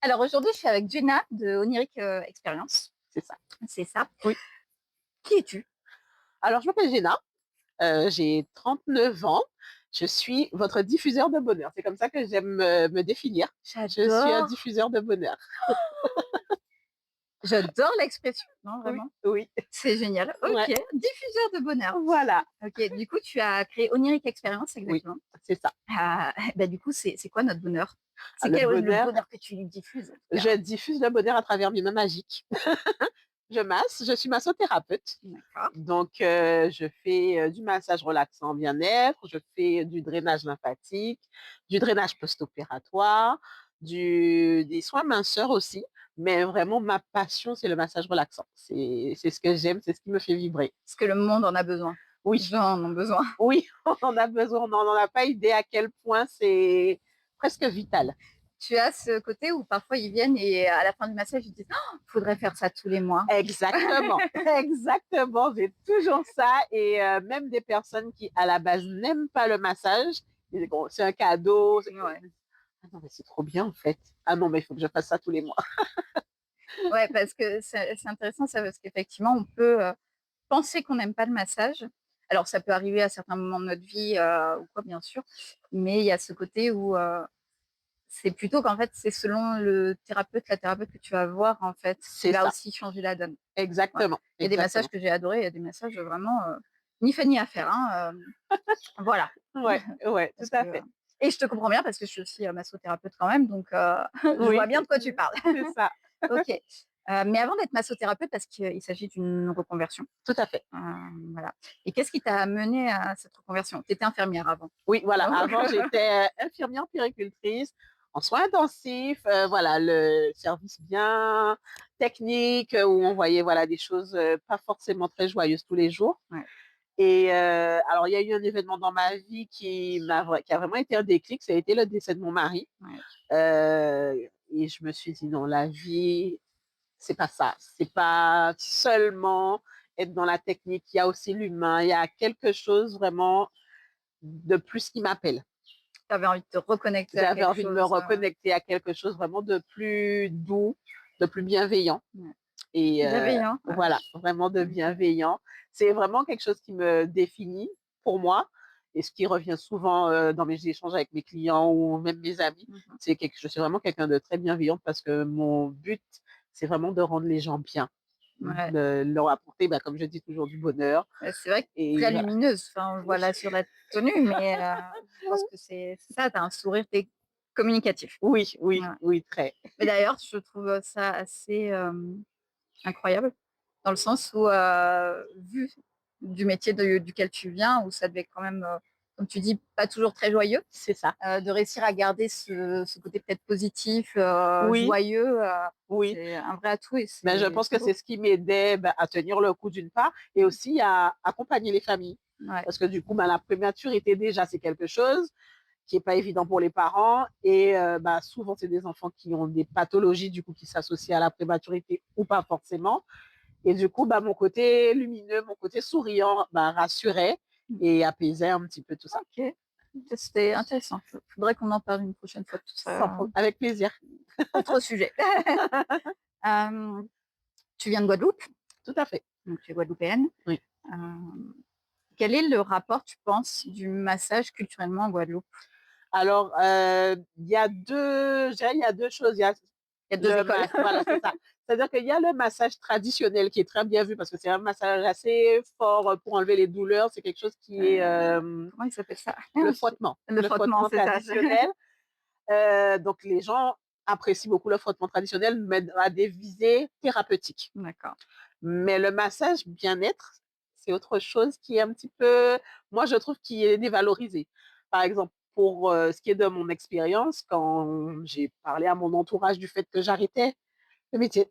Alors aujourd'hui, je suis avec Jenna de Oniric Experience. C'est ça. C'est ça. Oui. Qui es-tu? Alors, je m'appelle Géna, j'ai 39 ans. Je suis votre diffuseur de bonheur. C'est comme ça que j'aime me définir. Je suis un J'adore. diffuseur de bonheur. J'adore l'expression. Non, Oui, vraiment. oui. C'est génial. Ok. Ouais, Diffuseur de bonheur. voilà. Ok. Du coup, tu as créé Oniric Experience, Oui, exactement. c'est ça. Bah, du coup, c'est quoi notre bonheur? Ah, C'est le quel le bonheur, bonheur que tu lui diffuses, en tout cas? je diffuse le bonheur à travers mes mains magiques. Je masse, je suis massothérapeute. D'accord. Donc, je fais du massage relaxant bien-être, je fais du drainage lymphatique, du drainage post-opératoire, des soins minceurs aussi. Mais vraiment, ma passion, c'est le massage relaxant. C'est ce que j'aime, c'est ce qui me fait vibrer. Parce que le monde en a besoin. Les Oui, gens en ont besoin. oui, on en a besoin, on n'en a pas idée à quel point c'est presque vital. Tu as ce côté où parfois ils viennent et à la fin du massage, ils disent, oh, faudrait faire ça tous les mois. Exactement, exactement. J'ai toujours ça et même des personnes qui à la base n'aiment pas le massage, ils disent, bon, c'est un cadeau. Ouais. Ah non mais c'est trop bien en fait. Ah non mais il faut que je fasse ça tous les mois. Ouais, parce que c'est intéressant ça, parce qu'effectivement, on peut penser qu'on n'aime pas le massage. Alors, ça peut arriver à certains moments de notre vie, ou quoi, bien sûr, mais il y a ce côté où c'est plutôt qu'en fait, c'est selon le thérapeute, la thérapeute que tu vas voir, en fait, qui C'est va ça, aussi changer la donne. Ouais. exactement, Il y a des massages exactement. que j'ai adorés, il y a des massages vraiment ni fait ni à faire. Hein, voilà. Ouais, ouais, tout Parce que, à fait. et je te comprends bien parce que je suis aussi massothérapeute quand même, donc je vois Oui, bien de quoi tu parles. c'est ça, Ok. Mais avant d'être massothérapeute, parce qu'il s'agit d'une reconversion. tout à fait. Euh, voilà. Et qu'est-ce qui t'a amené à cette reconversion? Tu étais infirmière avant. Oui, voilà. Non. Avant, j'étais infirmière puéricultrice en soins intensifs. Voilà, le service bien technique où on voyait voilà des choses pas forcément très joyeuses tous les jours. Ouais. Et alors, il y a eu un événement dans ma vie qui a vraiment été un déclic. Ça a été le décès de mon mari. Ouais. Et je me suis dit non, la vie, c'est pas ça. C'est pas seulement être dans la technique. Il y a aussi l'humain. Il y a quelque chose vraiment de plus qui m'appelle. Tu avais envie de te reconnecter à J'avais quelque envie de me chose. reconnecter à quelque chose vraiment de plus doux, de plus bienveillant. Ouais. Et Bienveillant. Ouais. voilà, vraiment de Ok. bienveillant. C'est vraiment quelque chose qui me définit pour moi et ce qui revient souvent dans mes échanges avec mes clients ou même mes amis. Mhm. Je suis vraiment quelqu'un de très bienveillant parce que mon but, c'est vraiment de rendre les gens bien, Ouais. de leur apporter, bah, comme je dis toujours, du bonheur. C'est vrai que Et très voilà. lumineuse. Enfin, on le voit Oui, là sur la tenue, mais je pense que c'est ça. Tu as un sourire, tu es communicatif. oui, oui, Ouais. oui, très. Mais d'ailleurs, je trouve ça assez incroyable, dans le sens où, vu du métier duquel tu viens, où ça devait quand même, comme tu dis, pas toujours très joyeux, C'est ça. de réussir à garder ce côté peut-être positif, Oui, joyeux, oui. c'est un vrai atout et Mais je c'est pense que beau. c'est ce qui m'aidait bah, à tenir le coup d'une part et aussi à accompagner les familles. Ouais. Parce que du coup, bah, la prématurité déjà, c'est quelque chose qui n'est pas évident pour les parents. Et bah, souvent, c'est des enfants qui ont des pathologies du coup qui s'associent à la prématurité ou pas forcément. Et du coup, bah, mon côté lumineux, mon côté souriant bah, rassurait et apaisait un petit peu tout ça. Ok, c'était intéressant. Il faudrait qu'on en parle une prochaine fois de tout ça. Avec plaisir. Autre sujet. Euh, tu viens de Guadeloupe, Tout à fait. donc tu es guadeloupéenne. Oui. Euh, Quel est le rapport, tu penses, du massage culturellement en Guadeloupe? Alors, je dirais, il y a deux choses. Il y a Il y a deux écoles. voilà, c'est ça. C'est-à-dire qu'il y a le massage traditionnel qui est très bien vu parce que c'est un massage assez fort pour enlever les douleurs. C'est quelque chose qui est Comment il s'appelle ça? Le le frottement, frottement c'est ça. traditionnel. Donc, les gens apprécient beaucoup le frottement traditionnel, mais à des visées thérapeutiques. D'accord. Mais le massage bien-être, c'est autre chose qui est un petit peu, moi, je trouve, qui est dévalorisé. Par exemple, pour ce qui est de mon expérience, quand j'ai parlé à mon entourage du fait que j'arrêtais le métier,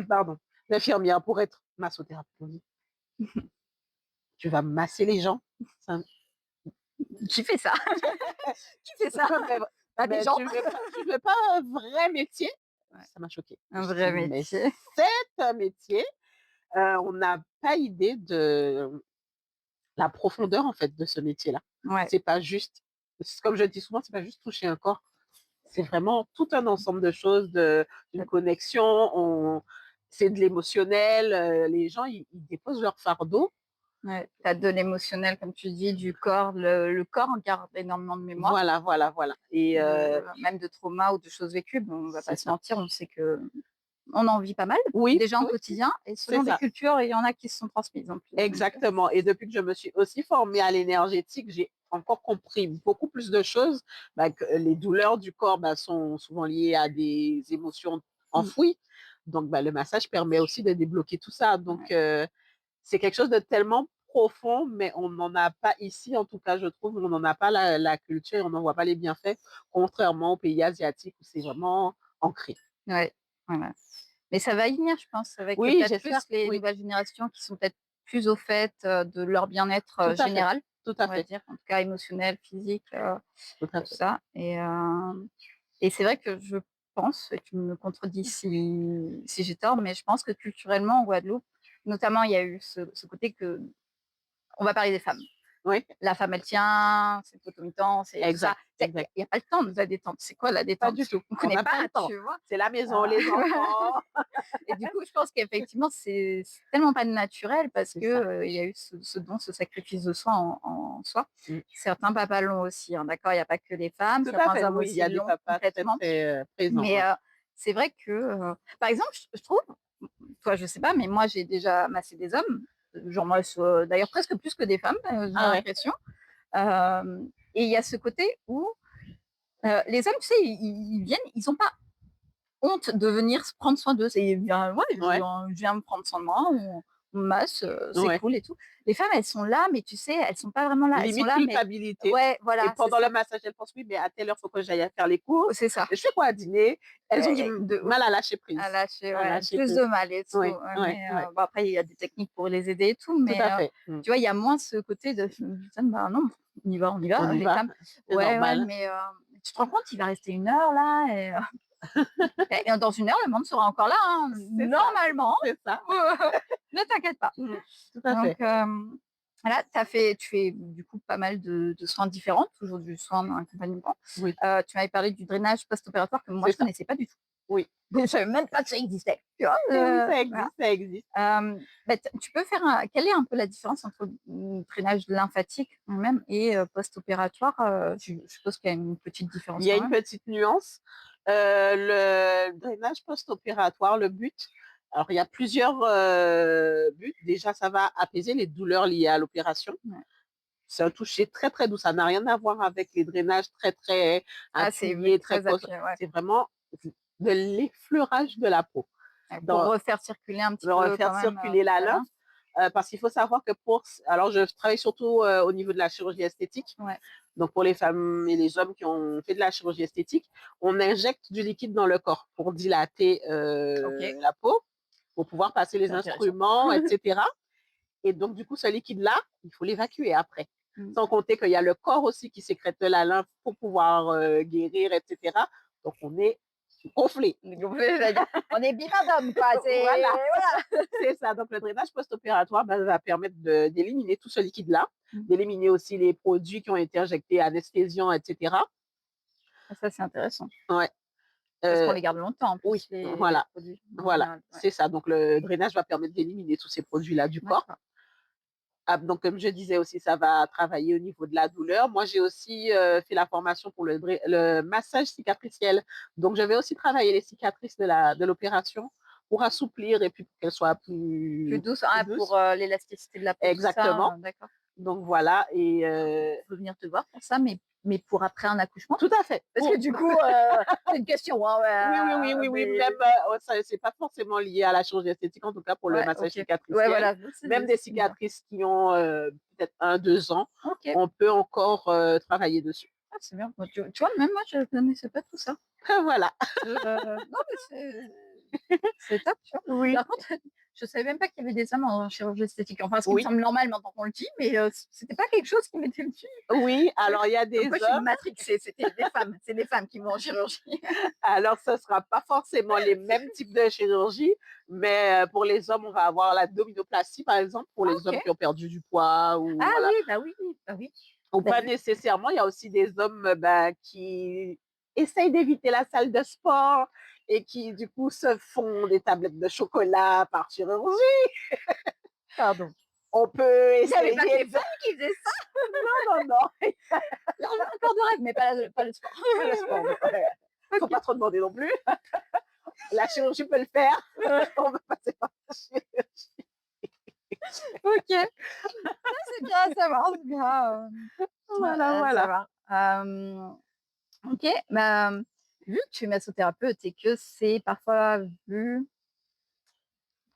pardon, d'infirmière pour être massothérapeute, on dit, tu vas masser les gens. Ça, Tu fais ça. Tu fais ça. mais, Pas des mais gens. tu veux pas un vrai métier? Ouais. Ça m'a choqué. Un Je vrai dis, mais métier. c'est un métier. On n'a pas idée de la profondeur en fait de ce métier-là. Ouais. C'est pas juste, comme je dis souvent, c'est pas juste toucher un corps, c'est vraiment tout un ensemble de choses, d'une connexion, c'est de l'émotionnel, les gens, ils déposent leur fardeau. Ouais, tu as de l'émotionnel, comme tu dis, du corps. Le corps en garde énormément de mémoire, Voilà, voilà, voilà et même de traumas ou de choses vécues. Bon, on va c'est pas se ça. mentir, on sait que on en vit pas mal, Oui, déjà en oui, quotidien, et c'est selon les ça. cultures, il y en a qui se sont transmises en plus. Donc, Exactement et depuis que je me suis aussi formée à l'énergétique, j'ai encore compris beaucoup plus de choses, bah, que les douleurs du corps, bah, sont souvent liées à des émotions mmh, enfouies. Donc, bah, le massage permet aussi de débloquer tout ça. Donc, ouais, c'est quelque chose de tellement profond, mais on n'en a pas ici, en tout cas, je trouve, on n'en a pas la culture, on n'en voit pas les bienfaits, contrairement aux pays asiatiques où c'est vraiment ancré. ouais, voilà. Mais ça va y venir, je pense, avec Oui, peut-être j'espère. plus les Oui, nouvelles générations qui sont peut-être plus au fait, de leur bien-être, tout à fait, général, tout à on va fait, dire, en tout cas émotionnel, physique, tout à tout fait. ça, et c'est vrai que je pense, et tu me contredis si j'ai tort, mais je pense que culturellement en Guadeloupe, notamment, il y a eu ce côté que on va parler des femmes. Oui, La femme, elle tient, c'est potomitan, c'est tout ça. exact, Il y a exact. y a pas le temps de la détente. C'est quoi la Pas détente? du tout. On On connaît n'a pas, pas le temps. tu vois? C'est la maison, Heu, les enfants. et du coup, je pense qu'effectivement, c'est tellement pas naturel parce C'est que, ça. il y a eu ce don, ce sacrifice de soi en soi. Mmh. Certains papas l'ont aussi, hein, d'accord? Il y a pas que les femmes, Tout à certains fait, hommes oui, il y aussi a des l'ont papas très, complètement. très, présents, Mais, ouais. c'est vrai que, par exemple, je trouve, toi, je sais pas, mais moi, j'ai déjà massé des hommes, j'en masse, d'ailleurs presque plus que des femmes, j'ai Ah ouais? l'impression. Et il y a ce côté où, les hommes, tu sais, ils viennent, ils ont pas honte de venir se prendre soin d'eux. C'est bien, ouais, Ouais, je viens me prendre soin de moi, on me masse, c'est ouais. cool et tout. Les femmes, elles sont là, mais tu sais, elles sont pas vraiment là. Elles sont Limite là, mais culpabilité ouais, et voilà, c'est pendant le ça, massage, elles pensent: «Oui, mais à telle heure, il faut que j'aille faire les courses. c'est ça. Je fais quoi à dîner?» Elles ont du De mal à ouf, lâcher à prise, lâcher, à ouais, lâcher plus prise. de mal et tout, Oui, ouais, oui, mais, oui, bon, après, il y a des techniques pour les aider et tout, tout mais, à fait. Mmh. tu vois, il y a moins ce côté de: «Putain, bah, non, on y On va, y les va, femmes». c'est Ouais, ouais, normal. mais, tu te rends compte, il va rester 1 heure là et dans 1 heure, le monde sera encore là, hein, C'est ça, normalement. c'est ça. Ne t'inquiète pas. Mmh, tout à Donc, fait. voilà, tu fais du coup pas mal de soins différents, toujours du soin d'un accompagnement. Oui, Tu m'avais parlé du drainage post-opératoire que moi c'est je ça. connaissais pas du tout. Oui. Je savais même pas que ça existait, tu vois? Et oui, ça Voilà. existe, ça existe. Bah, tu peux faire quelle est un peu la différence entre le drainage lymphatique lui-même et post-opératoire? Je suppose qu'il y a une petite Il différence y a quand une même? petite nuance. Le drainage post-opératoire, le but alors il y a plusieurs, buts. Déjà, ça va apaiser les douleurs liées à l'opération. Ouais. C'est un toucher très, très doux. Ça n'a rien à voir avec les drainages très, très Ah, c'est appuyés, très très cos appuyé, ouais. c'est vraiment de l'effleurage de la peau. Ouais, pour Dans refaire circuler un petit de peu refaire quand même, circuler la la lymphe, lymphe. parce qu'il faut savoir que alors je travaille surtout, au niveau de la chirurgie esthétique. Ouais, Donc pour les femmes et les hommes qui ont fait de la chirurgie esthétique, on injecte du liquide dans le corps pour dilater, OK, la peau, pour pouvoir passer les c'est intéressant. instruments et cetera et donc du coup, ce liquide-là, il faut l'évacuer après. Mmh. Sans compter qu'il y a le corps aussi qui sécrète de la lymphe pour pouvoir, guérir et cetera. Donc on est gonflé. J'allais dire, on est bimadames quoi, c'est Voilà, voilà. c'est ça. Donc le drainage post-opératoire, bah, va permettre d'éliminer tout ce liquide-là, Mmh. d'éliminer aussi les produits qui ont été injectés, anesthésiants et cetera. Ah ça, c'est intéressant Ouais, parce qu'on heu, les garde longtemps en oui, plus les voilà, produits en voilà, général, ouais. c'est ça. Donc le drainage va permettre d'éliminer tous ces produits-là du corps. D'accord. Ah, donc comme je disais aussi, ça va travailler au niveau de la douleur. Moi, j'ai aussi, fait la formation pour le massage cicatriciel. Donc je vais aussi travailler les cicatrices de l'opération pour assouplir et puis pour qu'elles soient Plus douce, ah pour, douces. l'élasticité de la peau, tout Exactement. ça, d'accord. Donc voilà et On peut venir te voir pour ça, mais pour après un accouchement? tout à fait. Parce que du coup, c'est une question, hein, Oui, oui, oui, oui, oui, mais même, ça c'est pas forcément lié à la chirurgie esthétique, en tout cas pour le ouais, massage OK. Ouais, cicatriciel. voilà, Même des c'est bien. cicatrices qui ont, peut-être 1, 2 ans, OK. on peut encore, travailler dessus. Ah, c'est bien. Bah, tu vois, même moi, je connaissais pas tout ça. Voilà. Non, mais c'est top, tu vois? Oui, Par contre, je savais même pas qu'il y avait des hommes en chirurgie esthétique. Enfin, ce qui me oui, semble normal maintenant qu'on le dit, mais c'était pas quelque chose qui m'était venu. oui, alors il y a Comme des quoi, je suis hommes, matrixée, c'était des femmes, c'est des femmes qui vont en chirurgie. alors ce sera pas forcément les mêmes types de chirurgie, mais, pour les hommes, on va avoir l'abdominoplastie, par exemple, pour Ah les hommes OK. qui ont perdu du poids Ah ou voilà. oui, bah oui, bah oui. Ou Bah pas oui. nécessairement, il y a aussi des hommes, bah, qui essayent d'éviter la salle de sport et qui, du coup, se font des tablettes de chocolat par chirurgie. Pardon. On peut Il y avait pas que essayer les de femmes qui faisaient ça. non, non, non, J'en veux encore de rêve, mais pas le sport. pas le sport, non, ouais. Faut OK. pas trop demander non plus. La chirurgie peut le faire, on peut passer par la chirurgie. OK. C'est bien à savoir, c'est bien, Voilà, à voilà. savoir. OK, bah, vu que tu es massothérapeute et que c'est parfois vu,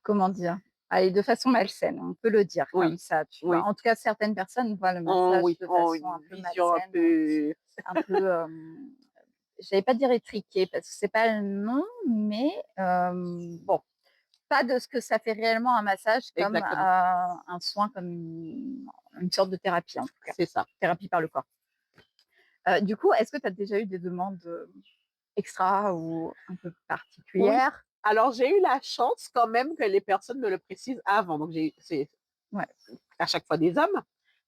comment dire? Allez, de façon malsaine, on peut le dire comme Oui, ça, tu vois? oui. En tout cas, certaines personnes voient le Oh massage oui, de oh façon un une peu vision un malsaine, peu un peu, j'allais pas dire étriquée parce que c'est pas le nom, mais bon, pas de ce que ça fait réellement un massage comme, exactement, un soin, comme une sorte de thérapie en tout cas, c'est ça. thérapie par le corps. Du coup, est-ce que tu as déjà eu des demandes, extra ou un peu Oui. particulières? Alors j'ai eu la chance quand même que les personnes me le précisent avant, donc c'est Ouais, à chaque fois des hommes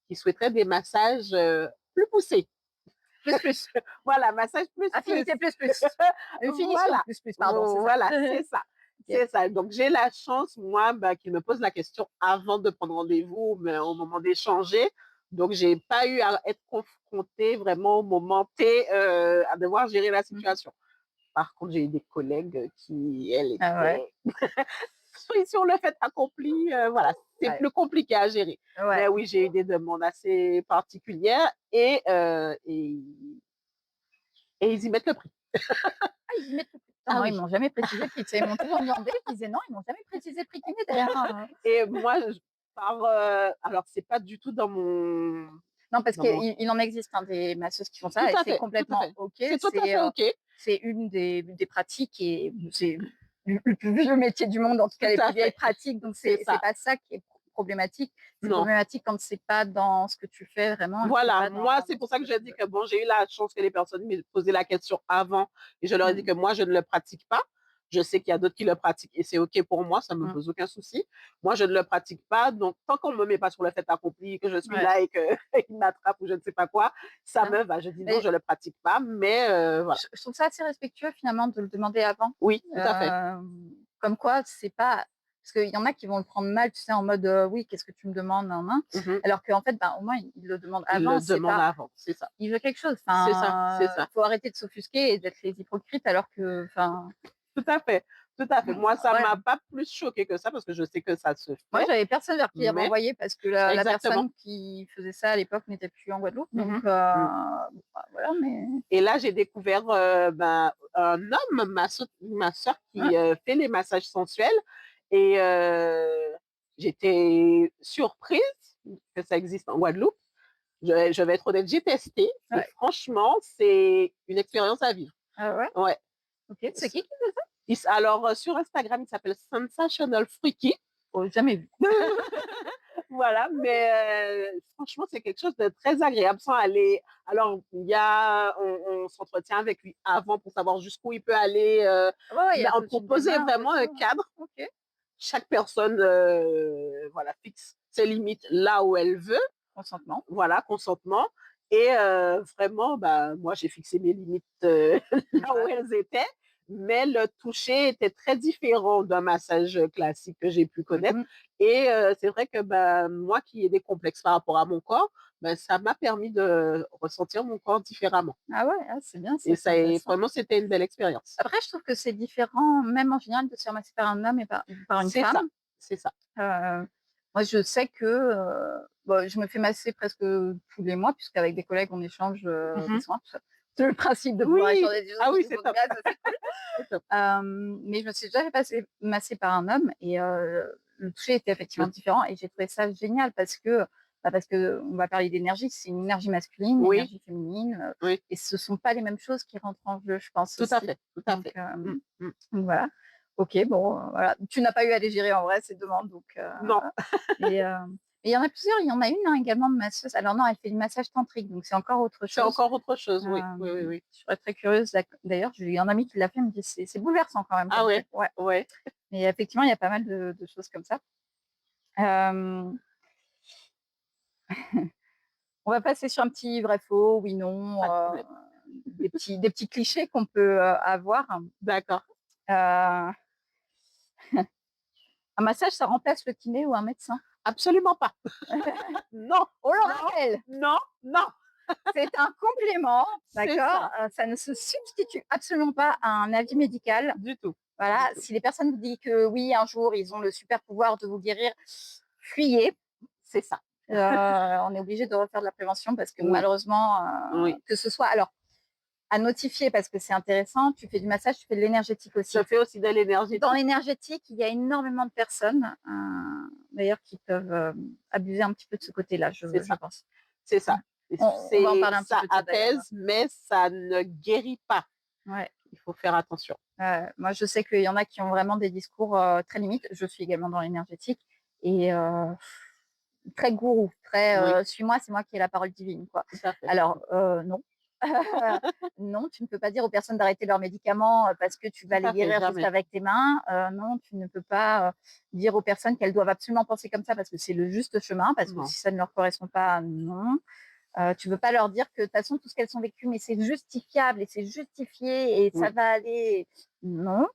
qui souhaiteraient des massages, plus poussés. plus, plus, Voilà, massage plus, plus. affinité plus, plus, finition Voilà, plus, plus, pardon, c'est ça. voilà, c'est ça, OK. c'est ça. Donc j'ai la chance, moi, bah, qu'ils me posent la question avant de prendre rendez-vous, mais au moment d'échanger. Donc j'ai pas eu à être confrontée vraiment au moment T, à devoir gérer la Mmh. situation. Par contre, j'ai eu des collègues qui, elles, Ah ouais? étaient sur le fait accompli, voilà, c'est Ouais, plus compliqué à gérer. ouais. Mais oui, j'ai eu des demandes assez particulières et ils y mettent le prix. Ah, ils y mettent le prix. Putain, Ah non, ils oui. m'ont jamais précisé le prix. Tu sais, ils m'ont toujours demandé, ils disaient: «Non», ils m'ont jamais précisé le prix qu'ils mettaient, hein. Et moi, alors c'est pas du tout dans mon Non, parce dans mon qu'il en existe, hein, des masseuses qui font tout ça et à c'est fait, tout à complètement fait. OK. C'est tout à fait OK, C'est une des pratiques et c'est le plus vieux métier du monde, en tout cas tout les plus à vieilles fait. pratiques, donc C'est c'est ça. pas ça qui est problématique. C'est Non. problématique quand c'est pas dans ce que tu fais vraiment et que c'est Voilà, pas moi, c'est dans pour ce ça que que je tu dis veux. que bon, j'ai eu la chance que les personnes m'aient posé la question avant et je leur ai dit Mmh, que moi, je ne le pratique pas. Je sais qu'il y a d'autres qui le pratiquent et c'est OK pour moi, ça me mmh, pose aucun souci. Moi, je ne le pratique pas, donc tant qu'on ne me met pas sur le fait accompli, que je suis ouais, là et qu'il m'attrape ou je ne sais pas quoi, ça bien. me va. Je dis non, Mais je ne le pratique pas, mais voilà. je trouve ça assez respectueux finalement de le demander avant. Oui, tout à fait. Comme quoi c'est pas parce qu'il y en a qui vont le prendre mal, tu sais, en mode, «Oui, qu'est-ce que tu me demandes? Nin nin». Mhm. Alors qu'en fait, ben, au moins, il le demande Il le avant, c'est demande pas avant, c'est ça. il veut quelque chose. C'est ça, c'est Enfin, ça. faut arrêter de s'offusquer et d'être les hypocrites alors que enfin, Tout à fait, tout à fait. Moi, ça voilà. m'a pas plus choqué que ça parce que je sais que ça se Moi, fait, j'avais personne vers qui mais renvoyer parce que la exactement. personne qui faisait ça à l'époque n'était plus en Guadeloupe, donc Mhm. Mm. bon, bah, voilà, mais Et là, j'ai découvert ben, un homme, ma soeur, ouais, qui fait les massages sensuels. Et j'étais surprise que ça existe en Guadeloupe. Je vais être honnête, j'ai testé. Et ouais. franchement, c'est une expérience à vivre. Ah ouais? Ouais. OK. C'est qui faisait ça? Alors, sur Instagram, il s'appelle Sensational Freaky. Oh, jamais vu. Voilà, mais franchement, c'est quelque chose de très agréable sans aller. Alors, on s'entretient avec lui avant pour savoir jusqu'où il peut aller, Ouais, ouais, il y mais a on toute une proposait démarche et vraiment un tout. cadre. OK, Chaque personne, voilà, fixe ses limites là où elle veut, consentement. voilà, consentement. Et vraiment, bah, moi, j'ai fixé mes limites là où Ouais. elles étaient, mais le toucher était très différent d'un massage classique que j'ai pu Mmh connaître. mh. Et c'est vrai que bah, moi qui ai des complexes par rapport à mon corps, bah, ça m'a permis de ressentir mon corps différemment. Ah ouais, ah, c'est bien Et ça, c'est ça, intéressant. vraiment, c'était une belle expérience. Après, je trouve que c'est différent, même en général, de se faire masser par un homme et par une C'est femme. ça, c'est ça. Moi, je sais que, bah, je me fais masser presque tous les mois puisqu'avec des collègues, on échange, des Mhm. soins. C'est le principe de pouvoir Oui, échanger des choses ah sur oui, des c'est bouts de top, gaz, ça, c'est cool. c'est top. Mais je me suis déjà fait masser par un homme et le toucher était effectivement Le- différent et j'ai trouvé ça génial parce que, bah, parce qu'on va parler d'énergie, c'est une énergie masculine, une Oui, énergie féminine, oui. et ce sont pas les mêmes choses qui rentrent en jeu, je pense Tout à aussi. fait, tout à Donc fait. Mmh, mmh. voilà. OK, bon, voilà. Tu n'as pas eu à les gérer en vrai ces demandes, donc Non, voilà. Et il y en a plusieurs, il y en a une, hein, également de masseuse. Alors non, elle fait du massage tantrique, donc c'est encore autre c'est chose. encore autre chose, oui, oui, oui, oui. Je serais très curieuse d'ailleurs, j'ai un ami qui l'a fait, il me dit: «C'est bouleversant quand même Ah comme ouais, truc». Ouais, ouais, mais effectivement, il y a pas mal de choses comme ça. Hem, on va passer sur un petit vrai faux, oui, non, pas de problème. des petits clichés qu'on peut, avoir. D'accord. Heu, un massage, ça remplace le kiné ou un médecin? Absolument pas. Non, On le non, rappelle, non, non, c'est un complément, c'est d'accord? ça, Ça ne se substitue absolument pas à un avis médical. du tout, du Voilà, tout. si les personnes vous disent que oui, un jour, ils ont le super pouvoir de vous guérir, fuyez. C'est ça. On est obligé de refaire de la prévention parce que Oui, malheureusement, oui. que ce soit alors à notifier parce que c'est intéressant, tu fais du massage, tu fais de l'énergétique Je aussi. fais aussi de Dans l'énergétique. l'énergétique, il y a énormément de personnes, d'ailleurs qui peuvent, abuser un petit peu de ce côté-là, je C'est je ça, pense. c'est ça. Et On va en parler un petit ça peu de ça d'ailleurs. apaise, mais ça ne guérit pas. Ouais, Il faut faire attention. moi je sais qu'il y en a qui ont vraiment des discours, très limites. Je suis également dans l'énergétique et très gourou, Oui, très, «Suis-moi, c'est moi qui ai la parole divine», quoi. tout à fait. Alors, non. Non, tu ne peux pas dire aux personnes d'arrêter leurs médicaments, parce que tu Tout vas les à fait, guérir juste jamais. avec tes mains. Non, tu ne peux pas, dire aux personnes qu'elles doivent absolument penser comme ça parce que c'est le juste chemin, parce que Non. si ça ne leur correspond pas, non. Tu veux pas leur dire que de toute façon tout ce qu'elles ont vécu, mais c'est justifiable et c'est justifié et ça Oui, va aller. Non.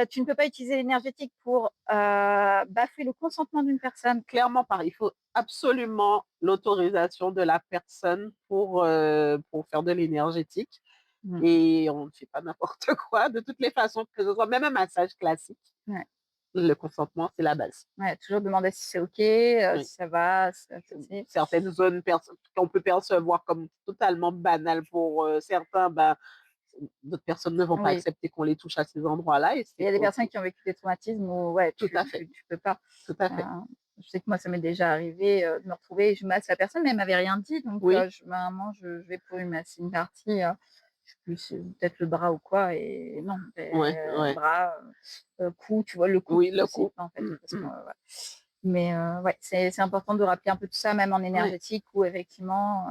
Tu ne peux pas utiliser l'énergétique pour, bafouer le consentement d'une personne. clairement pas. Il faut absolument l'autorisation de la personne pour faire de l'énergétique. Mmh. Et on ne fait pas n'importe quoi. De toutes les façons, que ce soit même un massage classique, Ouais, le consentement, c'est la base. ouais, toujours demander si c'est OK, Oui. si ça va, si ça ceci. Certaines zones qu'on peut percevoir comme totalement banales pour certains, ben, d'autres personnes ne vont pas Oui. accepter qu'on les touche à ces endroits-là et Il y c'est a des OK. personnes qui ont vécu des traumatismes où ouais, Tout tu à fait, tu tu peux pas. tout à Heu, fait. je sais que moi, ça m'est déjà arrivé, de me retrouver je masse la personne, mais elle m'avait rien dit donc Oui, je à un moment, je vais pour lui masser une partie, je sais plus, c'est peut-être le bras ou quoi et non, ouais, ouais. bras, cou, tu vois? Le cou Oui, qui le possible coup. en fait, Mmh, parce que, mmh. ouais. Mais ouais, c'est important de rappeler un peu tout ça, même en Ouais. énergétique où effectivement,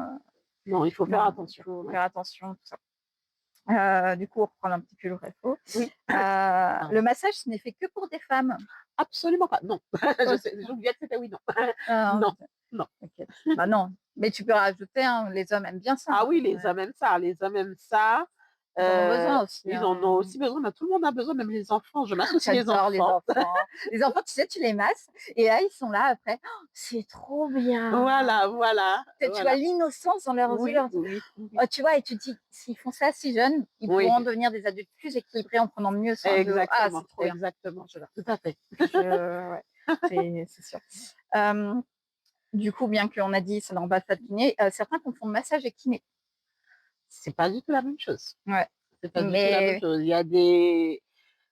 Non, il faut faire non, il attention. faut Ouais. faire attention, tout ça. Du coup, on reprend un petit peu le rétro. Oui, Le pardon. massage, ce n'est fait que pour des femmes. Absolument pas. Non. Je OK. sais, j'oubliais que c'était oui, non. Ah, Non, OK. non. OK. Bah, non, mais tu peux rajouter, hein, les hommes aiment bien ça, Ah hein. oui, les Ouais. hommes aiment ça, les hommes aiment ça. Ils en ont besoin aussi, Ils en ont hein. aussi besoin, mais tout le monde a besoin, même les enfants. Je masse aussi les J'adore les enfants. enfants. Les enfants, tu sais, tu les masses et là, ils sont là après: «Oh, c'est trop bien!» Voilà, voilà, Tu vois voilà. l'innocence dans leurs yeux, Oui, leurs oui, oui. tu vois? Et tu te dis: «S'ils font ça si jeunes, ils Oui, pourront devenir des adultes plus équilibrés en prenant mieux soin d'eux». Ah, exactement, c'est trop bien. exactement. Je Tout à fait. ouais, c'est sûr. Hem, du coup, bien qu'on a dit ça ne rend pas ça kiné, certains confondent massage et kiné. C'est pas du tout la même chose. Ouais, C'est pas du tout la même mais chose. Il y a des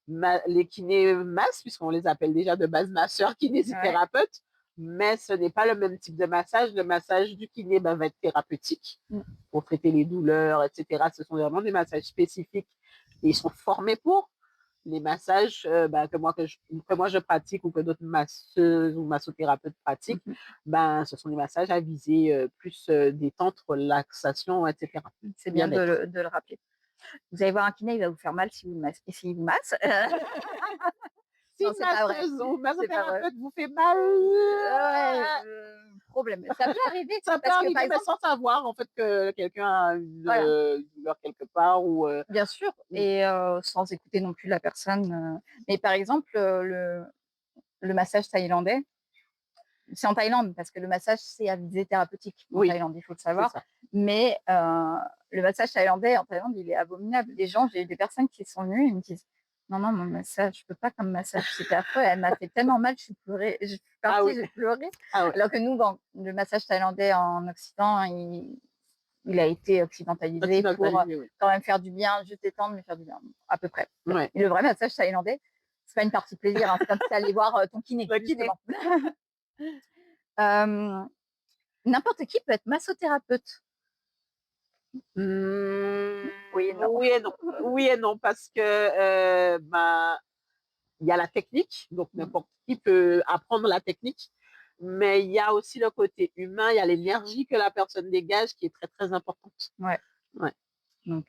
les kinés massent, puisqu'on les appelle déjà de base masseurs, ouais. kinésithérapeutes, mais ce n'est pas le même type de massage. Le massage du kiné ben, va être thérapeutique Mmh. pour traiter les douleurs, etc. Ce sont vraiment des massages spécifiques et ils sont formés pour. Les massages ben, que moi je pratique ou que d'autres masseuses ou massothérapeutes Mmh pratiquent, mh. ben, ce sont des massages à viser plus détente, relaxation, etc. C'est bien Bien-être. de le rappeler. Vous allez voir un kiné, il va vous faire mal si vous le masse et s'il vous masse. Si Non, une c'est pas vrai, masseuse ou c'est pas vrai. massothérapeute vous fait mal, Ouais, problème. Ça peut arriver ça peut parce que, par arriver, mais exemple sans savoir en fait que quelqu'un a voilà, une douleur quelque part ou bien sûr mmh, et sans écouter non plus la personne, mais par exemple, le massage thaïlandais, c'est en Thaïlande parce que le massage, c'est à visée thérapeutique en oui, Thaïlande, il faut le c'est savoir, ça. mais le massage thaïlandais en Thaïlande, il est abominable. Les gens j'ai eu des personnes qui sont venues, ils me disent: «Non, non, mon massage, je peux pas comme massage, c'était affreux, elle m'a fait tellement mal, je suis Ah partie, oui, j'ai pleuré». ah ouais, Alors que nous, dans le massage thaïlandais en Occident, il a été occidentalisé pour, occidentalisé, oui. quand même faire du bien, juste détendre, mais faire du bien, à peu près. Ouais, Et le vrai massage thaïlandais, c'est pas une partie plaisir, hein, c'est comme si tu allais voir, ton kiné, le kiné. justement. Hem, n'importe qui peut être massothérapeute. Mmh, Oui et non. oui et non. Oui et non parce que, ben, il y a la technique, donc Mmh, n'importe qui peut apprendre la technique, mais il y a aussi le côté humain, il y a l'énergie que la personne dégage qui est très, très importante. ouais, Ouais, donc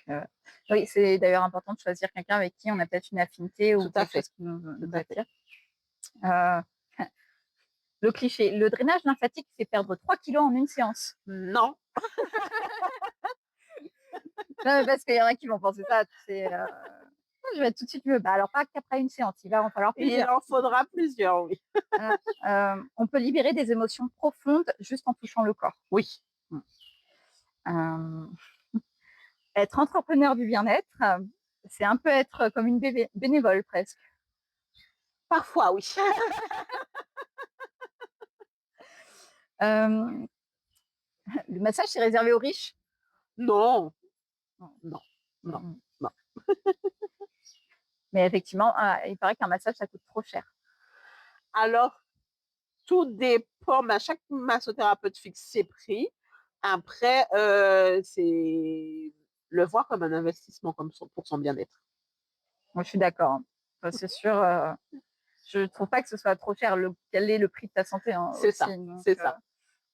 oui, c'est d'ailleurs important de choisir quelqu'un avec qui on a peut-être une affinité ou tout à quelque fait, chose qui nous tout nous à fait. attire. Heu, le cliché: le drainage lymphatique fait perdre 3 kilos en une séance. Non, Non, mais parce qu'il y en a qui vont penser ça, c'est, «Je vais être tout de suite mieux». Bah, alors pas qu'après une séance, il va en falloir Il plusieurs. en faudra plusieurs, oui. Voilà. On peut libérer des émotions profondes juste en touchant le corps. Oui. Mmh. Hem, Être entrepreneur du bien-être, c'est un peu être comme une bénévole presque. Parfois, oui. Hem, le massage, c'est réservé aux riches? Non, Non. non, non, Mmh. non. Mais effectivement, il paraît qu'un massage, ça coûte trop cher. Alors, tout dépend, mais chaque massothérapeute fixe ses prix. Après, c'est le voir comme un investissement comme pour son bien-être. Moi, je suis d'accord, hein. Ça, c'est sûr, je trouve pas que ce soit trop cher. Quel est le prix de ta santé, hein, C'est aussi, ça, donc c'est ça.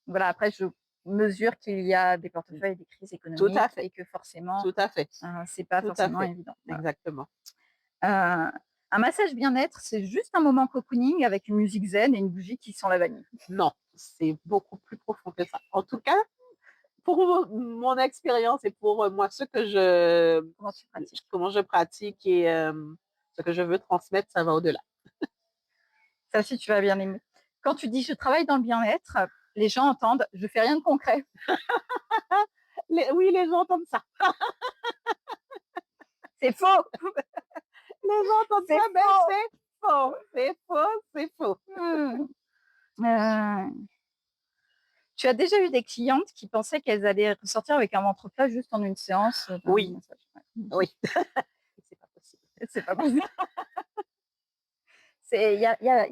voilà. Après, je mesure qu'il y a des Mmh. portefeuilles et des crises Tout à économiques fait, et que forcément, tout à fait, c'est pas tout à forcément fait. évident. Voilà. Exactement. Un massage bien-être, c'est juste un moment cocooning avec une musique zen et une bougie qui sent la vanille. Non, c'est beaucoup plus profond que ça. En tout cas, pour mon expérience et pour, moi, ce que Comment tu pratiques? comment je pratique et ce que je veux transmettre, ça va au-delà. Ça aussi, tu vas bien aimer. Quand tu dis: «Je travaille dans le bien-être», les gens entendent: «Je fais rien de concret». Oui, les gens entendent ça. C'est faux! Les gens entendent C'est ça, mais faux! c'est faux, c'est faux, c'est faux. Mmh. Tu as déjà eu des clientes qui pensaient qu'elles allaient ressortir avec un ventre plat juste en une séance, d'un Oui, massage? Ouais. Mmh. oui. C'est pas possible. C'est pas possible. Il y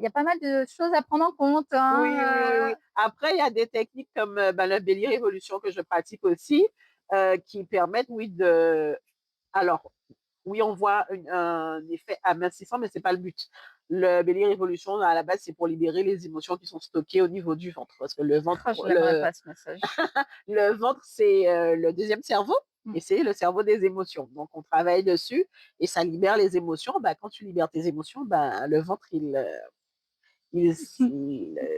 a pas mal de choses à prendre en compte, Oui, oui, oui, hein, oui. Après, il y a des techniques comme, le Belly Revolution que je pratique aussi, qui permettent, oui, alors, oui, on voit un effet amincissant, mais c'est pas le but. Le Belly Revolution, à la base, c'est pour libérer les émotions qui sont stockées au niveau du ventre, parce que oh, je l'aimerais pas ce massage. le ventre, c'est, le deuxième cerveau Mmh. et c'est le cerveau des émotions. Donc on travaille dessus et ça libère les émotions. Bah, quand tu libères tes émotions, bah, le ventre, Ouais,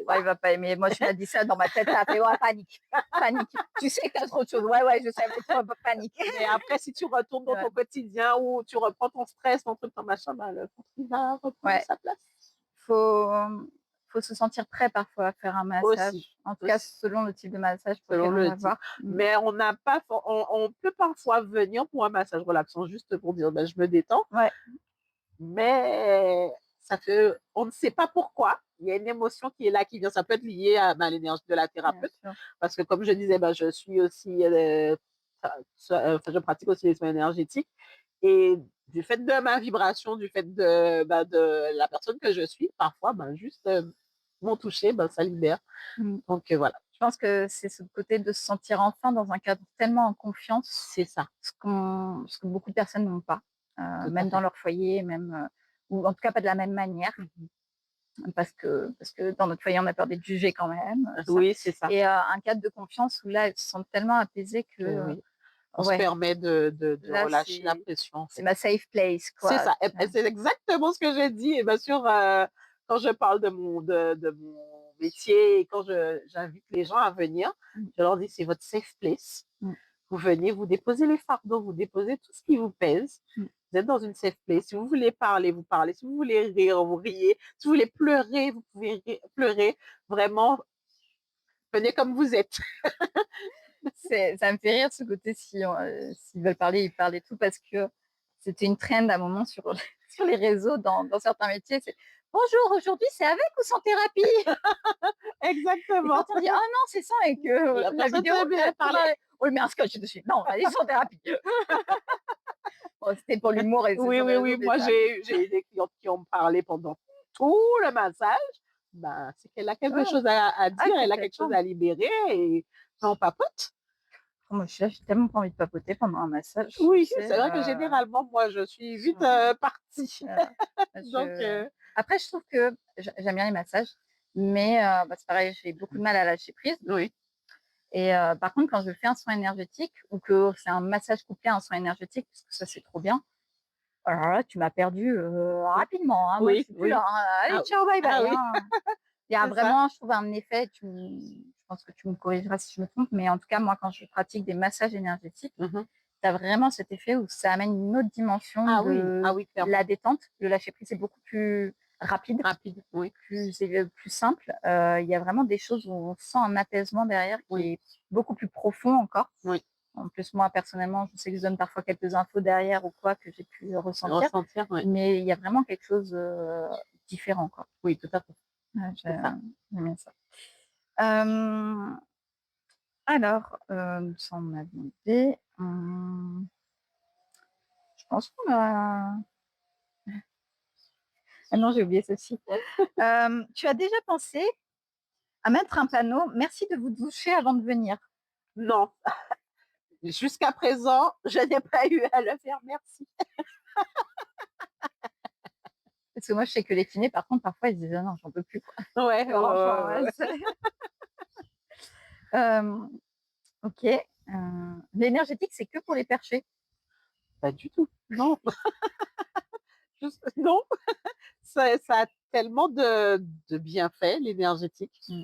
voilà. il va pas aimer. Moi, je me dis ça dans ma tête, ça fait: «Ouais, panique, panique. Tu sais que tu as trop de choses». «Ouais, ouais, je sais, mais tu vas panique». Mais après, si tu retournes dans Ouais, ton quotidien ou tu reprends ton stress, ton truc, ton machin, bah, le ventre, il va reprendre ouais. sa place. Faut, faut se sentir prêt parfois à faire un Aussi, massage. En tout cas, aussi, selon le type de massage pour selon lequel on le va type. voir. Mmh. Mais on n'a pas, on peut parfois venir pour un massage relaxant juste pour dire, bah, je me détends. Ouais, Mais ça fait on ne sait pas pourquoi, il y a une émotion qui est là, qui vient. Ça peut être lié à, bah, l'énergie de la bien thérapeute sûr. parce que comme je disais, bah, je suis aussi, enfin, je pratique aussi les soins énergétiques et du fait de ma vibration, du fait de, bah, de la personne que je suis, parfois, ben, juste, mon toucher, ben, ça libère. Mmh. Donc voilà, Je pense que c'est ce côté de se sentir enfin dans un cadre tellement en confiance, c'est ça, ce que beaucoup de personnes n'ont pas, tout à même dans fait. leur foyer, même, ou en tout cas pas de la même manière, Mmh. parce que dans notre foyer, on a peur d'être jugé quand même, ça, Oui, c'est ça. et un cadre de confiance où là, elles se sentent tellement apaisées que, Que oui, on se ouais, permet de là, relâcher la pression, en c'est fait. ma safe place, C'est quoi. ça, et c'est exactement ce que j'ai dit et bien sûr, quand je parle de mon métier et quand j'invite les gens à venir, Mmh, je leur dis: «C'est votre safe place. mmh, Vous venez, vous déposez les fardeaux, vous déposez tout ce qui vous pèse. mmh. Vous êtes dans une safe place. Si vous voulez parler, vous parlez. Si vous voulez rire, vous riez. Si vous voulez pleurer, vous pouvez pleurer. Vraiment, venez comme vous êtes.» Ça me fait rire ce côté s'ils veulent parler, ils parlent et tout parce que c'était une trend à un moment sur sur les réseaux dans certains métiers, c'est: «Bonjour, aujourd'hui c'est avec ou sans thérapie?» Et quand Exactement. on dit: «Ah non, c'est sans» et que, La la personne vidéo, veut bien tu parler. vois? Oui, mais un scotch dessus. Non, elle est sans thérapie. Bon, c'était pour l'humour et c'est Oui, sur oui, les réseaux, oui. mais Moi, ça j'ai eu des clientes qui ont parlé pendant tout le massage. Ben, c'est qu'elle a quelque ouais, chose à ah dire, elle a quelque chose complètement. à libérer et on papote. Moi, je suis là, j'ai tellement pas envie de papoter pendant un massage, tu Oui, sais, c'est vrai que généralement, moi, je suis je vite, partie. Donc je après je trouve que j'aime bien les massages, mais bah, c'est pareil, j'ai beaucoup de mal à lâcher prise, oui, et par contre, quand je fais un soin énergétique ou que c'est un massage couplé à un soin énergétique, parce que ça, c'est trop bien. Alors là, tu m'as perdue, rapidement, hein. Moi, je oui, suis plus là, oui. hein. Allez, Ah ciao, bye ah bye, oui, hein. Il y a c'est ça. vraiment, je trouve, un effet, je pense que tu me corrigeras si je me trompe, mais en tout cas, moi, quand je pratique des massages énergétiques, Mmh mh. tu as vraiment cet effet où ça amène une autre dimension Ah oui, ah de oui, la clairement. détente. Le lâcher prise est beaucoup plus rapide, Rapide, oui, plus simple. Il y a vraiment des choses où on sent un apaisement derrière oui, qui est beaucoup plus profond encore. oui, En plus, moi, personnellement, je sais que je donne parfois quelques infos derrière ou quoi que j'ai pu ressentir, ressentir, oui, mais il y a vraiment quelque chose, différent, quoi. oui, tout à fait, Ouais, c'est ça. j'aime bien ça. Hem, alors, ça on m'a demandé, je pense qu'on a ah non, j'ai oublié ceci. Tu as déjà pensé à mettre un panneau: «Merci de vous doucher avant de venir»? Non, jusqu'à présent, je n'ai pas eu à le faire, merci. Parce que moi, je sais que les kinés, par contre, parfois, ils disent: «Ah non, j'en peux plus, quoi». Ouais, ouais, Franchement, ouais, ouais, ouais. c'est hem, OK, l'énergétique, c'est que pour les perchés? Pas du tout, non, juste non, ça a tellement de bienfaits, l'énergétique, Mmh.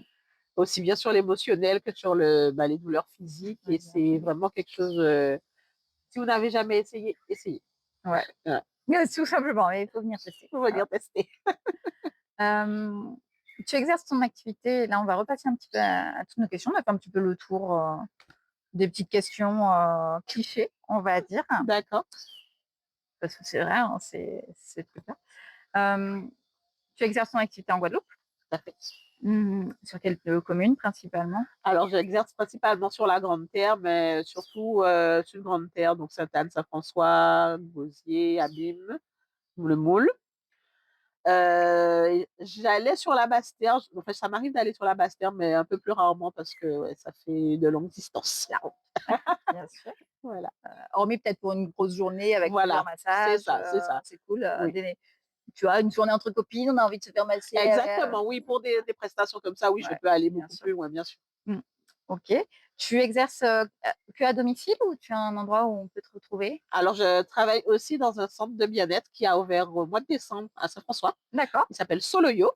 aussi bien sur l'émotionnel que sur les douleurs physiques Ouais, et c'est j'imagine. vraiment quelque chose, si vous n'avez jamais essayé, essayez. Ouais. Ouais, Tout simplement, mais il faut venir tester. faut venir Voilà. tester. Hem, Tu exerces ton activité là, on va repasser un petit peu à toutes nos questions. On a fait un petit peu le tour, des petites questions, clichés, on va dire, D'accord, parce que c'est vrai, hein, c'est le cas. Hem, Tu exerces ton activité en Guadeloupe? tout à fait. Sur quelle, commune principalement? Alors j'exerce principalement sur la Grande Terre, mais surtout, sur Grande Terre, donc Sainte-Anne, Saint-François, Gosier, Abîmes, Le Moule. J'allais sur la Basse-Terre, enfin ça m'arrive d'aller sur la Basse-Terre, mais un peu plus rarement parce que, ouais, ça fait de longues distances, la route. Bien sûr. Voilà, Hormis peut-être pour une grosse journée avec plusieurs voilà, massages, c'est ça, c'est cool, oui. des tu vois, une journée entre copines, on a envie de se faire masser, Exactement, oui, pour des prestations comme ça, oui, je ouais, peux aller bien beaucoup sûr. plus loin, bien sûr. Mmh. OK. Tu exerces, que à domicile ou tu as un endroit où on peut te retrouver? Alors je travaille aussi dans un centre de bien-être qui a ouvert au mois de décembre à Saint-François. D'accord, Il s'appelle Soloyo.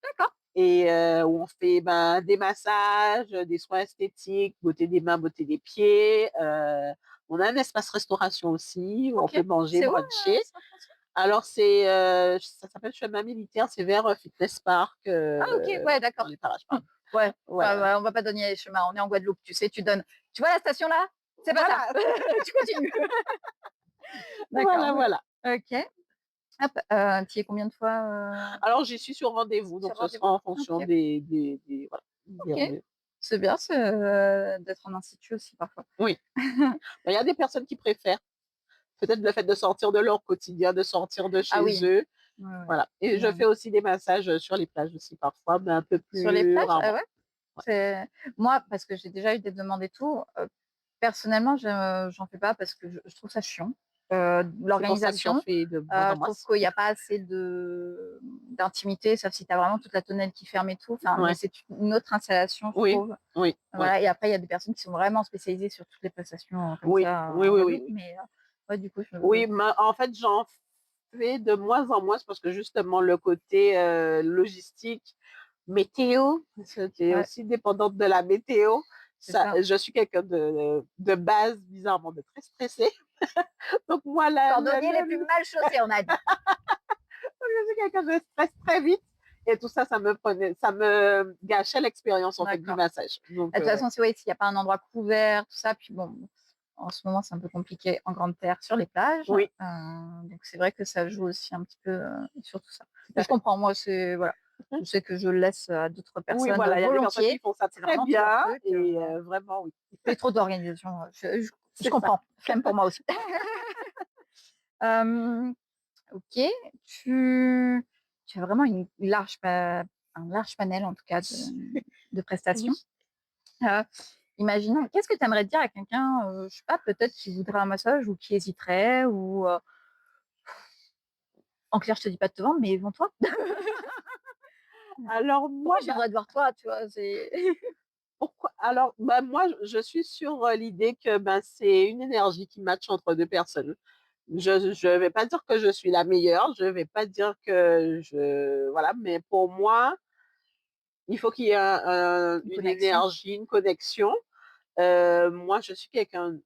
d'accord. Et où on fait, ben, des massages, des soins esthétiques, beauté des mains, beauté des pieds. On a un espace restauration aussi où on OK. peut manger, C'est où, bruncher. Saint-François? Alors ça s'appelle Chemin Militaire, c'est vers un fitness park, Ah OK, ouais, dans d'accord. les parages Mmh. parcs. Ouais, Voilà. ouais, on va pas donner les chemins, on est en Guadeloupe, tu sais, tu donnes: «Tu vois la station là? C'est pas ça, Voilà, tu continues». D'accord, voilà, voilà. OK. Hop, tu y es combien de fois, Alors j'y suis sur rendez-vous, sur donc ce rendez-vous? sera en fonction OK, des voilà, des OK. rendez-vous. C'est bien d'être en institut aussi parfois. Oui. Il y a des personnes qui préfèrent, peut-être le fait de sortir de leur quotidien, de sortir de Ah chez oui, eux. ouais, ouais. Voilà et je Ouais. fais aussi des massages, sur les plages aussi parfois, mais un peu Sur les plus plages? Ah rarement. ouais? Ouais. C'est moi, parce que j'ai déjà eu des demandes et tout, personnellement, j'en fais pas parce que je trouve ça chiant. C'est pour ça que j'en L'organisation, fais de moins en je moins. trouve qu'il y a pas assez d'intimité, sauf si tu as vraiment toute la tonnelle qui ferme et tout, enfin, mais Ouais. c'est une autre installation, je Oui, trouve. oui, oui. Voilà et après il y a des personnes qui sont vraiment spécialisées sur toutes les prestations, comme Oui, ça, oui, en oui, oui, Guadeloupe, oui. mais ouais, du coup, Oui, mais en fait, j'en fais de moins en moins parce que justement le côté, logistique, météo, parce que tu es ouais, aussi dépendante de la météo. c'est Ça ça. je suis quelqu'un de base, bizarrement, de très stressée. Donc moi, la Cordonniers les plus le mal chaussés, on a dit. je suis quelqu'un de stress très vite et tout ça, ça me gâchait l'expérience, en fait, du D'accord. massage. Bah, Donc de toute ouais. façon, si ouais, s'il y a pas un endroit couvert, tout ça, puis bon, en ce moment, c'est un peu compliqué en grande terre sur les plages, Oui, donc c'est vrai que ça joue aussi un petit peu, sur tout ça. tout Mais à je fait. comprends, moi, c'est voilà, Mmh. je sais que je le laisse à d'autres Oui, personnes, voilà, il y a des personnes qui volontiers. font ça C'est très vraiment tout leur bien truc, et vraiment oui. c'est trop d'organisation, je C'est ça. comprends. Flemme pour moi aussi. Hem, OK, tu tu as vraiment une large pa un large panel, en tout cas, de Oui. prestations. Heu, Imaginons, qu'est-ce que tu aimerais dire à quelqu'un, je sais pas, peut-être qui voudrait un massage ou qui hésiterait ou, en clair, je te dis pas de te vendre, mais vends-toi. Alors Pourquoi moi, je viendrais te voir toi, tu vois? C'est pourquoi alors, bah, moi, je suis sur, l'idée que, ben, c'est une énergie qui match entre 2 personnes. Je vais pas dire que je suis la meilleure, je vais pas dire que je voilà, mais pour moi, il faut qu'il y ait une une connexion. énergie, une connexion. Moi, je suis quelqu'un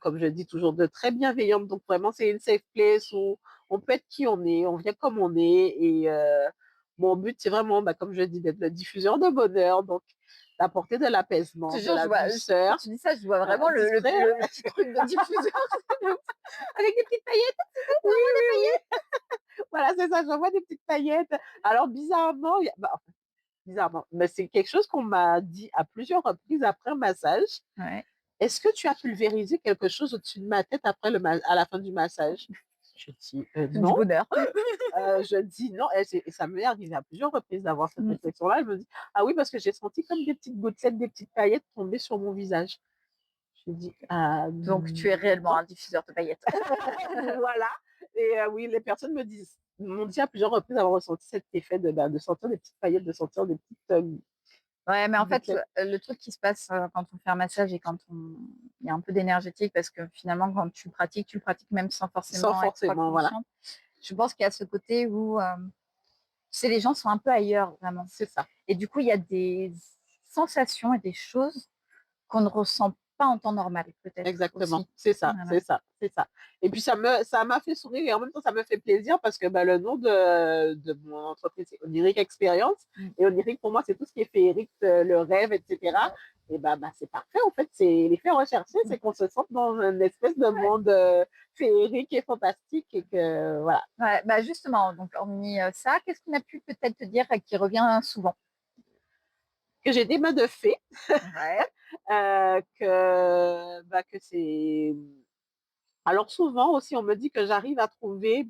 comme je dis toujours, de très bienveillante. Donc vraiment, c'est une safe place où on peut être qui on est, on vient comme on est. Et mon but, c'est vraiment, bah, comme je dis, d'être le diffuseur de bonheur, donc d'apporter de Je l'apaisement, te de jure, la quand douceur, tu dis ça, je vois vraiment le le discret. le le petit truc de diffuseur avec des petites paillettes. Oui, oui, oui. Voilà, c'est ça, j'envoie des petites paillettes. Alors bizarrement, enfin, bizarrement, mais c'est quelque chose qu'on m'a dit à plusieurs reprises après un massage. Ouais, Est-ce que tu as pulvérisé quelque chose au-dessus de ma tête après à la fin du massage? Je dis du non. bonheur. Je dis non, et ça m'est arrivé à plusieurs reprises d'avoir cette Mmh. réflexion-là. Je me dis, ah oui, parce que j'ai senti comme des petites gouttelettes, des petites paillettes tomber sur mon visage. Je dis, ah Donc tu es réellement non. un diffuseur de paillettes. Voilà. Et oui, les personnes m'ont dit à plusieurs reprises avoir ressenti cet effet de sentir des petites paillettes, de sentir des petites Ouais, mais en fait, gouttelettes, le truc qui se passe, quand on fait un massage et quand il y a un peu d'énergétique parce que finalement quand tu le pratiques même sans sans forcément être forcément, voilà. consciente. Je pense qu'il y a ce côté où, tu sais, les gens sont un peu ailleurs vraiment C'est ça. et du coup, il y a des sensations et des choses qu'on ne ressent pas en temps normal peut-être Exactement, aussi. c'est ça, Voilà. c'est ça, c'est ça. Et puis ça m'a fait sourire et en même temps ça me fait plaisir parce que, bah, le nom de mon entreprise, c'est Oniric Experience, Mmh. et Oniric pour moi, c'est tout ce qui est féerique, le rêve, et cetera. Et bah, c'est parfait en fait, c'est l'effet recherché, c'est qu'on se sente dans une espèce de Ouais. monde, féerique et fantastique, et que voilà. Ouais, bah, justement, donc hormis, ça, qu'est-ce qu'on a pu peut-être te dire, qui revient souvent? Que j'ai des mains de fée, Ouais, que c'est alors souvent aussi on me dit que j'arrive à trouver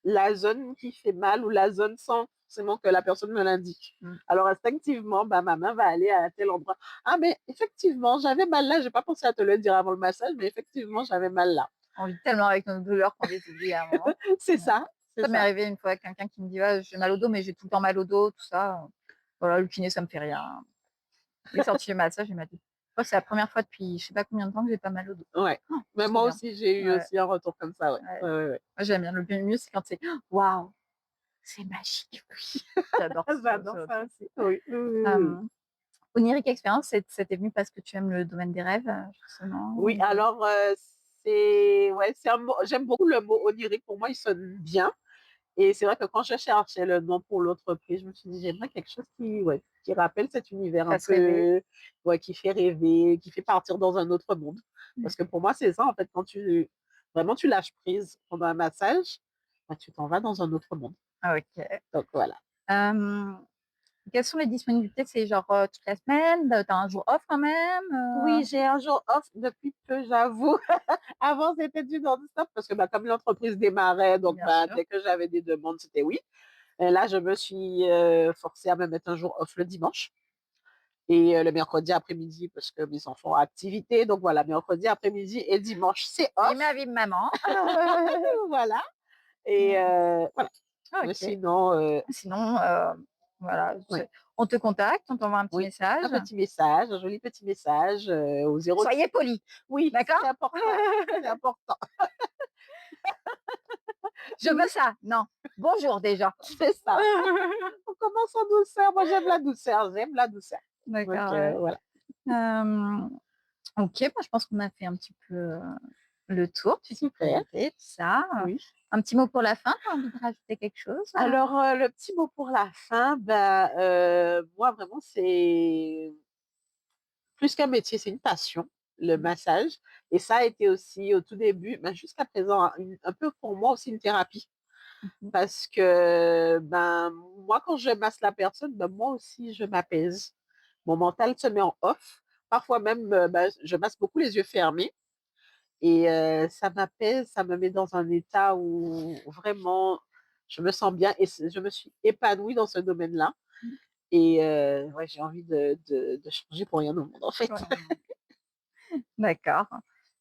la zone qui fait mal ou la zone sans forcément que la personne me l'indique. mmh. Alors instinctivement, bah, ma main va aller à tel endroit. Ah, mais effectivement, j'avais mal là, j'ai pas pensé à te le dire avant le massage, mais effectivement, j'avais mal là. On vit tellement avec nos douleurs qu'on les oublie à un moment. C'est Ouais. ça, c'est Ça m'est ça. arrivé une fois avec quelqu'un qui me dit: «Ouais, j'ai mal au dos, mais j'ai tout le temps mal au dos, tout ça». Voilà, le kiné, ça me fait rien. Il est sorti du massage, il m'a dit: «Ouais, c'est la première fois depuis je sais pas combien de temps que j'ai pas mal au dos». Ouais. Oh, Mais trop moi bien. aussi, j'ai eu Ouais, aussi un retour comme ça, ouais. ouais. Ouais, ouais, ouais. Moi, j'aime bien. Le mieux, c'est quand c'est: «Waouh, c'est magique». J'adore ce J'adore ça retour. aussi. Oui, oui, oui, oui, oui. Hem, Oniric Experience, ça t'est venu parce que tu aimes le domaine des rêves, justement Oui, ou? alors, c'est ouais, c'est un mot, j'aime beaucoup le mot onirique, pour moi, il sonne bien. Et c'est vrai que quand je cherchais le nom pour l'entreprise, je me suis dit: «J'aimerais quelque chose qui, ouais, qui rappelle cet univers un Fasse rêver? peu, ouais, qui fait rêver, qui fait partir dans un autre monde». Mmh. Parce que pour moi, c'est ça, en fait, quand tu vraiment tu lâches prise pendant un massage, bah, tu t'en vas dans un autre monde. OK. Donc voilà. Hem, Quelles sont les disponibilités? C'est genre, toute la semaine? Tu as un jour off quand même, Oui, j'ai un jour off depuis peu, j'avoue. Avant, c'était du non-stop parce que, bah, comme l'entreprise démarrait, donc Bien bah, sûr. dès que j'avais des demandes, c'était oui. Et là, je me suis, forcée à me mettre un jour off le dimanche. Et le mercredi après-midi, parce que mes enfants ont activité, donc voilà, mercredi après-midi et dimanche, c'est Et off. ma vie de maman. Voilà. Et Mmh. voilà. Mais OK. sinon, Sinon, voilà, oui, on te contacte, on t'envoie un petit oui, un message. petit message, un joli petit message, au 0 Soyez polis, oui, d'accord? c'est important, c'est important. Je veux ça. Non. Bonjour déjà. C'est ça. On commence en douceur. Moi, j'aime la douceur, j'aime la douceur. Donc D'accord, ouais. voilà. Hem, OK, bah, je pense qu'on a fait un petit peu, le tour. Tu t'es Super, présentée, tout ça. oui. Un petit mot pour la fin? Tu as envie de rajouter quelque chose, Alors, le petit mot pour la fin, bah, moi, vraiment, c'est plus qu'un métier, c'est une passion, le Mmh. massage. Et ça a été aussi au tout début, ben, jusqu'à présent, un peu pour moi aussi une thérapie. Mmh mh. Parce que, ben, moi, quand je masse la personne, ben, moi aussi, je m'apaise. Mon mental se met en off. Parfois même, ben, je masse beaucoup les yeux fermés et ça m'apaise, ça me met dans un état où vraiment je me sens bien et je me suis épanouie dans ce domaine-là. Mmh. Et ouais, j'ai envie de changer pour rien au monde, en fait. D'accord.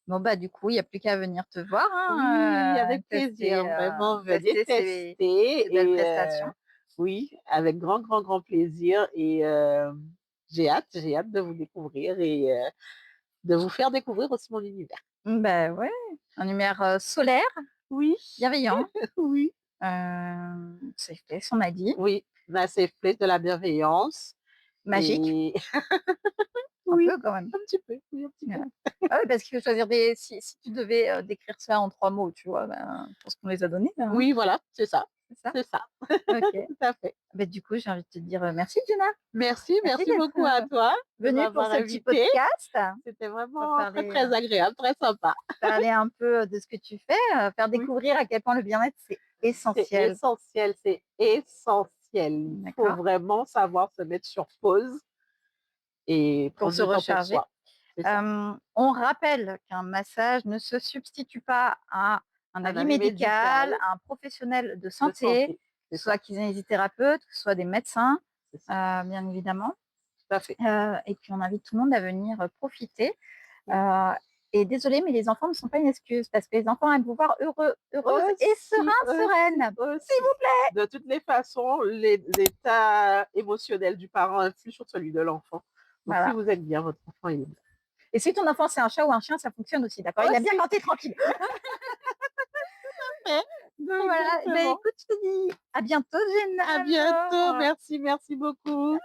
Bon, bah, du coup, il y a plus qu'à venir te voir, Oui, hein, avec plaisir, vraiment, venez tester ces tester belles et prestations. oui, avec grand, grand, grand plaisir et j'ai hâte de vous découvrir et de vous faire découvrir aussi mon univers. Mmh, bah, ouais, un univers, solaire, Oui, bienveillant, oui, safe place, on a dit, oui, ma safe place, de la bienveillance magique. et Un Oui, peu quand même. un petit peu, oui, un petit Ouais. peu. Ah oui, parce qu'il faut choisir des si tu devais, décrire ça en 3 mots, tu vois? Ben, je pense qu'on les a donnés là, hein, Oui, voilà, c'est ça? c'est ça, OK. tout à fait. Bah, du coup, j'ai envie de te dire, merci Gina. Merci, Merci merci d'être, beaucoup à toi de venue pour m'avoir ce petit invitée. podcast, C'était pour vraiment très, parler, très agréable, très sympa. parler un peu, de ce que tu fais, faire Oui, découvrir à quel point le bien-être, c'est c'est essentiel. essentiel, c'est essentiel. Il faut D'accord? vraiment savoir se mettre sur pause et Pour prendre se du temps pour recharger. soi. C'est ça. On rappelle qu'un massage ne se substitue pas à un Un avis avis médical, médical à un professionnel de de santé, santé, que c'est ce soit ça, kinésithérapeute, que ce soit des médecins, c'est ça, bien évidemment. tout à fait. Et puis on invite tout le monde à venir, profiter. Oui. Heu et désolée, mais les enfants ne sont pas une excuse parce que les enfants aiment vous voir heureux, heureuse et Aussi, serein, aussi, sereine. S'il aussi. vous plaît! De toutes les façons, l'état émotionnel du parent influe sur celui de l'enfant. Donc si Voilà. vous êtes bien, votre enfant, il est bien. Et si ton enfant c'est un chat ou un chien, ça fonctionne aussi, d'accord? Il aime bien Aussi, quand tu es tranquille. fait, Donc voilà, et beh, exactement. écoute, je te dis à bientôt À Gina bientôt, alors. merci, merci beaucoup.